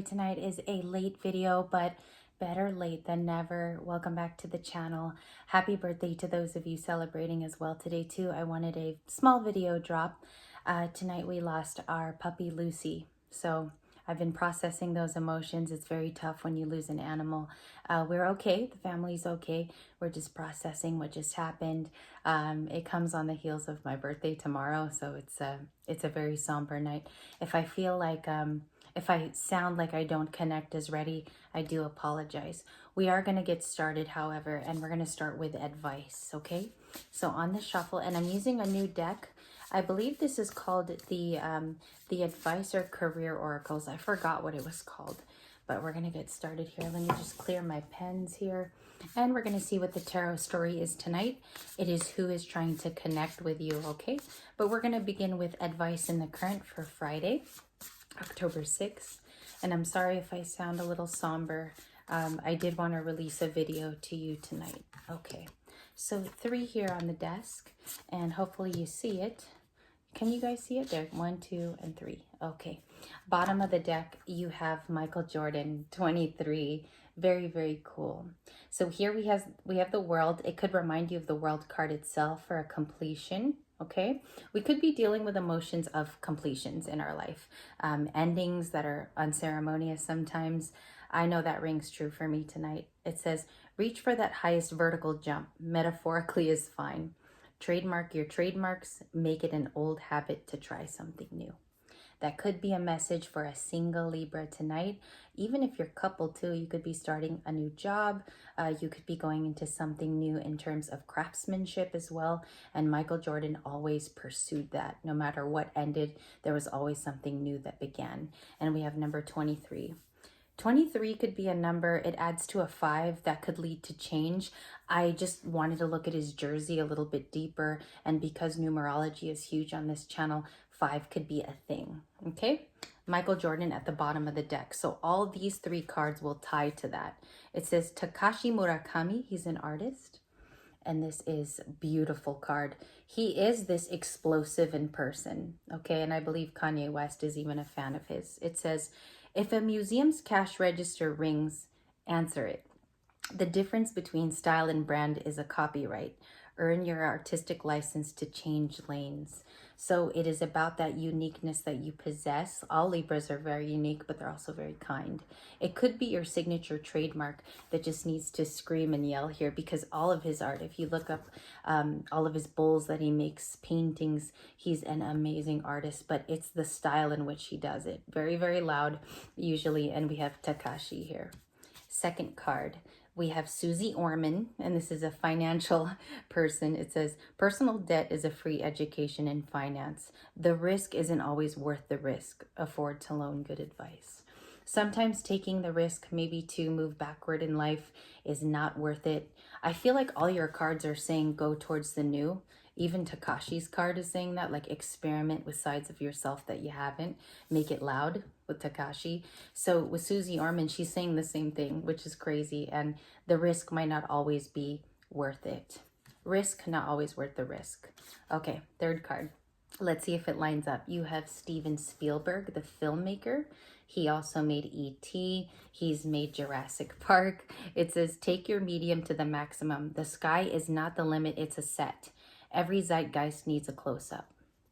Tonight is a late video, but better late than never. Welcome back to the channel. Happy birthday to those of you celebrating as well today too. I wanted a small video drop. Tonight we lost our puppy Lucy. So I've been processing those emotions. It's very tough when you lose an animal. We're okay. The family's okay. We're just processing what just happened. It comes on the heels of my birthday tomorrow, so it's a very somber night. If I feel like if I sound like I don't connect as ready, I do apologize. We are going to get started, however, and we're going to start with advice, okay? So on the shuffle, and I'm using a new deck. I believe this is called the Advice or Career Oracles. I forgot what it was called, but we're going to get started here. Let me just clear my pens here, and we're going to see what the tarot story is tonight. It is who is trying to connect with you, okay? But we're going to begin with advice in the current for Friday, October 6th. And I'm sorry if I sound a little somber. I did want to release a video to you tonight. Okay, so 3 here on the desk, and hopefully you see it. Can you guys see it there? 1, 2, and 3. Okay. Bottom of the deck, you have Michael Jordan, 23. Very, very cool. So here we have the world. It could remind you of the world card itself for a completion. Okay. We could be dealing with emotions of completions in our life. Endings that are unceremonious sometimes. I know that rings true for me tonight. It says, reach for that highest vertical jump. Metaphorically is fine. Trademark your trademarks, make it an old habit to try something new. That could be a message for a single Libra tonight. Even if you're coupled too, you could be starting a new job. You could be going into something new in terms of craftsmanship as well. And Michael Jordan always pursued that. No matter what ended, there was always something new that began. And we have number 23. 23 could be a number, it adds to a 5 that could lead to change. I just wanted to look at his jersey a little bit deeper, and because numerology is huge on this channel, 5 could be a thing, okay? Michael Jordan at the bottom of the deck. So all these 3 cards will tie to that. It says Takashi Murakami, he's an artist. And this is a beautiful card. He is this explosive in person, okay? And I believe Kanye West is even a fan of his. It says, if a museum's cash register rings, answer it. The difference between style and brand is a copyright. Earn your artistic license to change lanes. So it is about that uniqueness that you possess. All Libras are very unique, but they're also very kind. It could be your signature trademark that just needs to scream and yell here, because all of his art, if you look up all of his bowls that he makes, paintings, he's an amazing artist, but it's the style in which he does it. Very, very loud usually. And we have Takashi here. Second card, we have Susie Orman, and this is a financial person. It says, personal debt is a free education in finance. The risk isn't always worth the risk. Afford to loan good advice. Sometimes taking the risk maybe to move backward in life is not worth it. I feel like all your cards are saying go towards the new. Even Takashi's card is saying that, like experiment with sides of yourself that you haven't. Make it loud with Takashi. So with Susie Orman, she's saying the same thing, which is crazy. And the risk might not always be worth it. Risk, not always worth the risk. Okay, third card. Let's see if it lines up. You have Steven Spielberg, the filmmaker. He also made E.T. He's made Jurassic Park. It says, take your medium to the maximum. The sky is not the limit, it's a set. Every zeitgeist needs a close-up.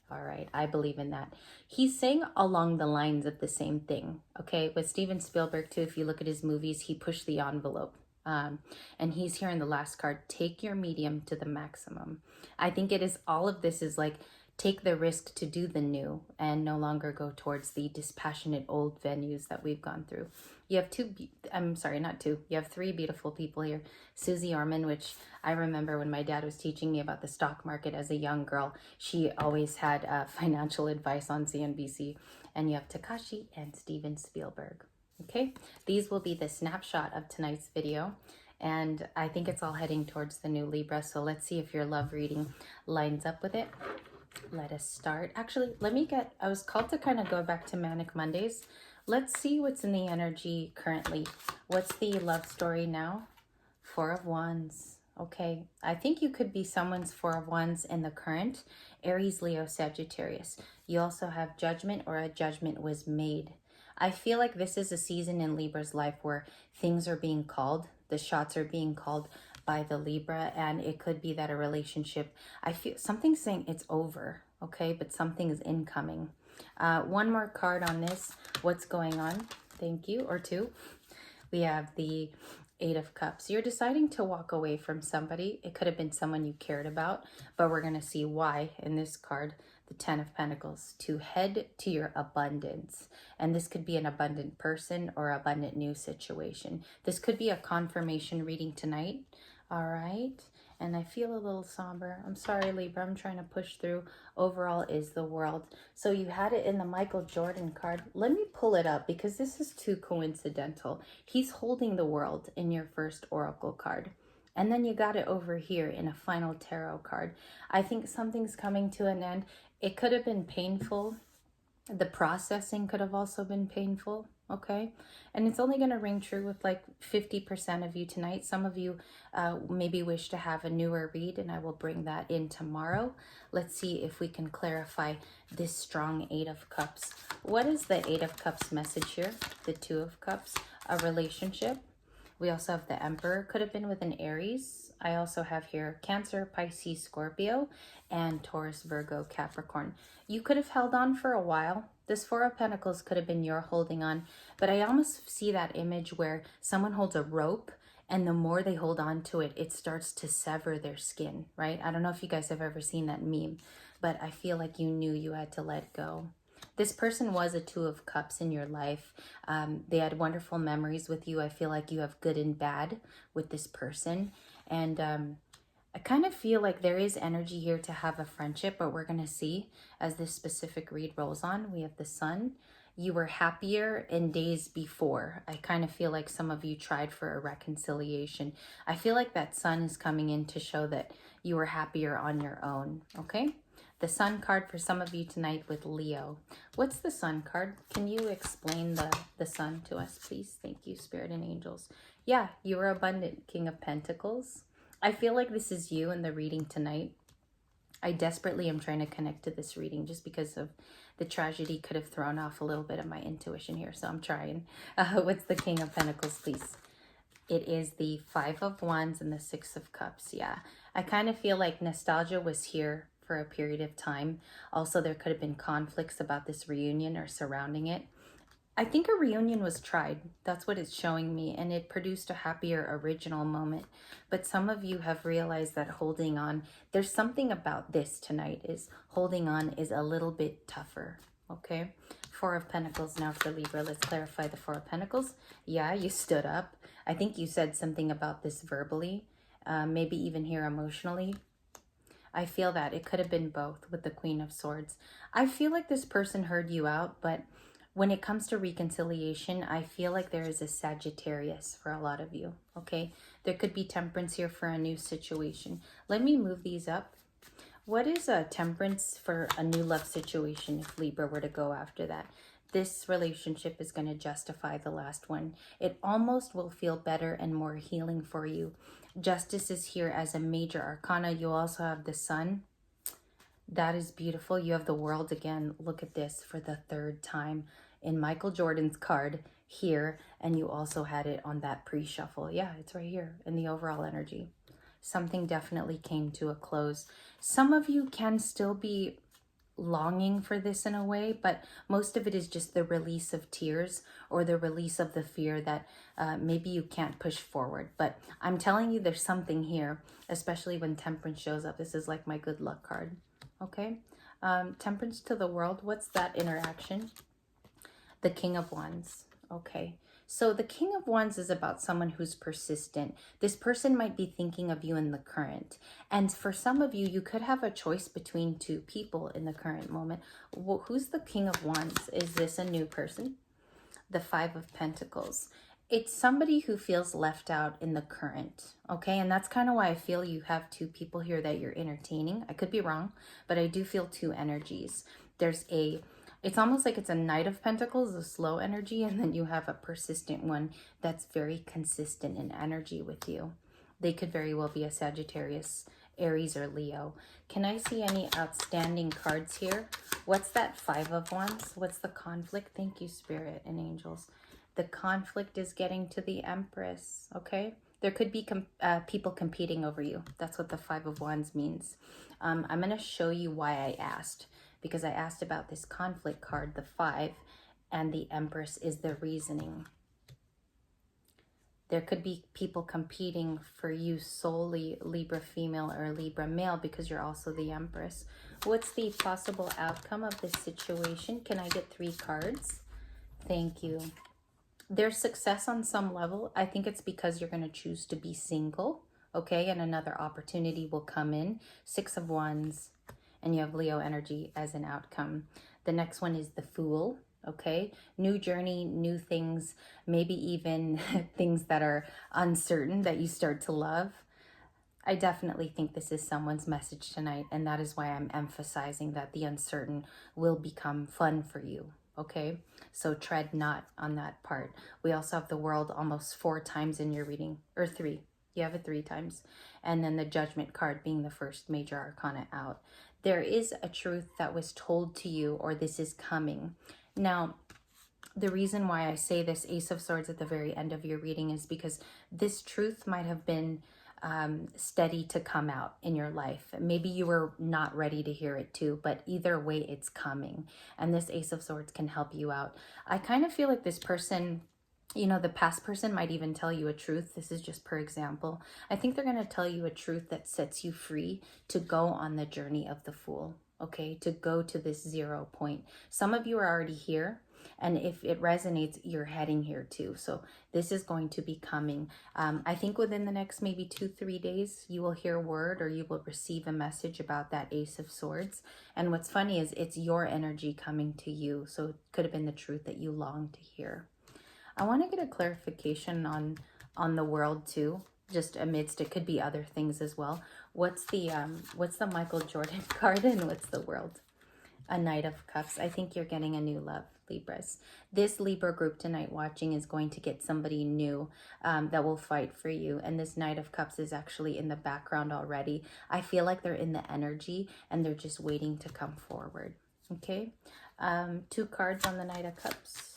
All right, I believe in that. He's saying along the lines of the same thing, okay? With Steven Spielberg, too, if you look at his movies, he pushed the envelope. And he's here in the last card, take your medium to the maximum. I think it is, all of this is like, take the risk to do the new and no longer go towards the dispassionate old venues that we've gone through. You have you have 3 beautiful people here. Susie Orman, which I remember when my dad was teaching me about the stock market as a young girl, she always had financial advice on CNBC. And you have Takashi and Steven Spielberg. Okay, these will be the snapshot of tonight's video. And I think it's all heading towards the new Libra. So let's see if your love reading lines up with it. Let us start. Actually, I was called to kind of go back to Manic Mondays. Let's see what's in the energy currently. What's the love story now? 4 of Wands. Okay, I think you could be someone's 4 of Wands in the current. Aries, Leo, Sagittarius. You also have Judgment, or a judgment was made. I feel like this is a season in Libra's life where things are being called, the shots are being called by the Libra, and it could be that a relationship, I feel something's saying it's over, okay, but something is incoming. One more card on this. What's going on? Thank you. Or two. We have the Eight of Cups. You're deciding to walk away from somebody. It could have been someone you cared about, but we're going to see why in this card, the Ten of Pentacles, to head to your abundance. And this could be an abundant person or abundant new situation. This could be a confirmation reading tonight. All right. And I feel a little somber. I'm sorry, Libra. I'm trying to push through. Overall is the world. So you had it in the Michael Jordan card. Let me pull it up because this is too coincidental. He's holding the world in your first oracle card. And then you got it over here in a final tarot card. I think something's coming to an end. It could have been painful. The processing could have also been painful, okay? And it's only going to ring true with like 50% of you tonight. Some of you maybe wish to have a newer read, and I will bring that in tomorrow. Let's see if we can clarify this strong Eight of Cups. What is the Eight of Cups message here? The Two of Cups, a relationship. We also have the Emperor, could have been with an Aries. I also have here Cancer, Pisces, Scorpio, and Taurus, Virgo, Capricorn. You could have held on for a while. This Four of Pentacles could have been your holding on, but I almost see that image where someone holds a rope and the more they hold on to it, it starts to sever their skin, right? I don't know if you guys have ever seen that meme, but I feel like you knew you had to let go. This person was a Two of Cups in your life. They had wonderful memories with you. I feel like you have good and bad with this person. And I kind of feel like there is energy here to have a friendship, but we're going to see as this specific read rolls on. We have the Sun. You were happier in days before. I kind of feel like some of you tried for a reconciliation. I feel like that Sun is coming in to show that you were happier on your own, okay? The Sun card for some of you tonight with Leo. What's the Sun card? Can you explain the Sun to us, please? Thank you, Spirit and Angels. Yeah, you are abundant, King of Pentacles. I feel like this is you in the reading tonight. I desperately am trying to connect to this reading just because of the tragedy could have thrown off a little bit of my intuition here. So I'm trying. What's the King of Pentacles, please? It is the Five of Wands and the Six of Cups. Yeah, I kind of feel like nostalgia was here for a period of time. Also, there could have been conflicts about this reunion or surrounding it. I think a reunion was tried. That's what it's showing me, and it produced a happier original moment. But some of you have realized that holding on, there's something about this tonight, is holding on is a little bit tougher, okay? Four of Pentacles now for Libra. Let's clarify the Four of Pentacles. Yeah, you stood up. I think you said something about this verbally, maybe even here emotionally. I feel that it could have been both with the Queen of Swords. I feel like this person heard you out, but when it comes to reconciliation, I feel like there is a Sagittarius for a lot of you, okay? There could be Temperance here for a new situation. Let me move these up. What is a Temperance for a new love situation if Libra were to go after that? This relationship is going to justify the last one. It almost will feel better and more healing for you. Justice is here as a major arcana. You also have the Sun. That is beautiful. You have the World again. Look at this for the third time in Michael Jordan's card here. And you also had it on that pre-shuffle. Yeah, it's right here in the overall energy. Something definitely came to a close. Some of you can still be longing for this in a way, but most of it is just the release of tears or the release of the fear that maybe you can't push forward. But I'm telling you, there's something here, especially when Temperance shows up. This is like my good luck card, okay? Temperance to the World, what's that interaction? The King of Wands, okay? So the King of Wands is about someone who's persistent. This person might be thinking of you in the current. And for some of you, you could have a choice between two people in the current moment. Well, who's the King of Wands? Is this a new person? The Five of Pentacles. It's somebody who feels left out in the current, okay? And that's kind of why I feel you have two people here that you're entertaining. I could be wrong, but I do feel two energies. It's almost like it's a Knight of Pentacles, a slow energy, and then you have a persistent one that's very consistent in energy with you. They could very well be a Sagittarius Aries or Leo. Can I see any outstanding cards here? What's that Five of Wands? What's the conflict? Thank you, Spirit and angels. The conflict is getting to the Empress, okay? There could be people competing over you. That's what the Five of Wands means. I'm going to show you why I asked, because I asked about this conflict card, the 5, and the Empress is the reasoning. There could be people competing for you solely, Libra female or Libra male, because you're also the Empress. What's the possible outcome of this situation? Can I get 3 cards? Thank you. There's success on some level. I think it's because you're going to choose to be single, okay? And another opportunity will come in. 6 of Wands, and you have Leo energy as an outcome. The next one is the Fool. Okay, new journey, new things, maybe even things that are uncertain that you start to love. I definitely think this is someone's message tonight, and that is why I'm emphasizing that the uncertain will become fun for you. Okay, so tread not on that part. We also have the World almost 4 times in your reading, or 3. You have it 3 times. And then the Judgment card being the first major arcana out. There is a truth that was told to you, or this is coming. Now, the reason why I say this Ace of Swords at the very end of your reading is because this truth might have been steady to come out in your life. Maybe you were not ready to hear it too, but either way, it's coming. And this Ace of Swords can help you out. I kind of feel like this person, you know, the past person might even tell you a truth. This is just per example. I think they're going to tell you a truth that sets you free to go on the journey of the Fool. Okay, to go to this 0 point. Some of you are already here, and if it resonates, you're heading here too. So this is going to be coming. I think within the next maybe 2-3 days, you will hear word, or you will receive a message about that Ace of Swords. And what's funny is it's your energy coming to you. So it could have been the truth that you long to hear. I want to get a clarification on the World too. Just amidst, it could be other things as well. What's the Michael Jordan card, and what's the World? A Knight of Cups. I think you're getting a new love, Libras. This Libra group tonight watching is going to get somebody new that will fight for you. And this Knight of Cups is actually in the background already. I feel like they're in the energy and they're just waiting to come forward. Okay. 2 cards on the Knight of Cups.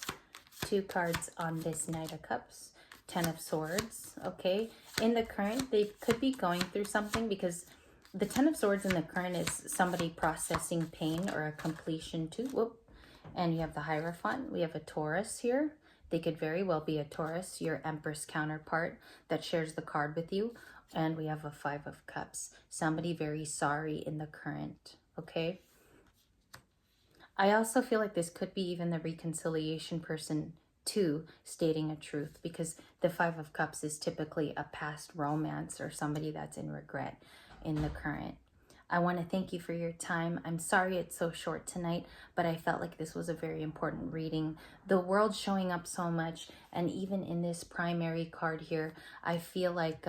2 cards on this Knight of Cups. 10 of Swords. Okay. In the current, they could be going through something, because the 10 of Swords in the current is somebody processing pain or a completion too. Whoop. And you have the Hierophant. We have a Taurus here. They could very well be a Taurus, your Empress counterpart that shares the card with you. And we have a 5 of Cups. Somebody very sorry in the current. Okay. I also feel like this could be even the reconciliation person too, stating a truth, because the 5 of Cups is typically a past romance or somebody that's in regret in the current. I want to thank you for your time. I'm sorry it's so short tonight, but I felt like this was a very important reading. The World showing up so much, and even in this primary card here, I feel like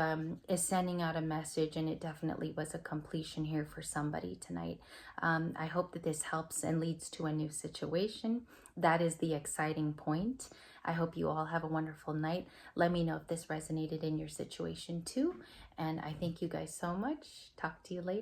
is sending out a message, and it definitely was a completion here for somebody tonight. I hope that this helps and leads to a new situation. That is the exciting point. I hope you all have a wonderful night. Let me know if this resonated in your situation too. And I thank you guys so much. Talk to you later.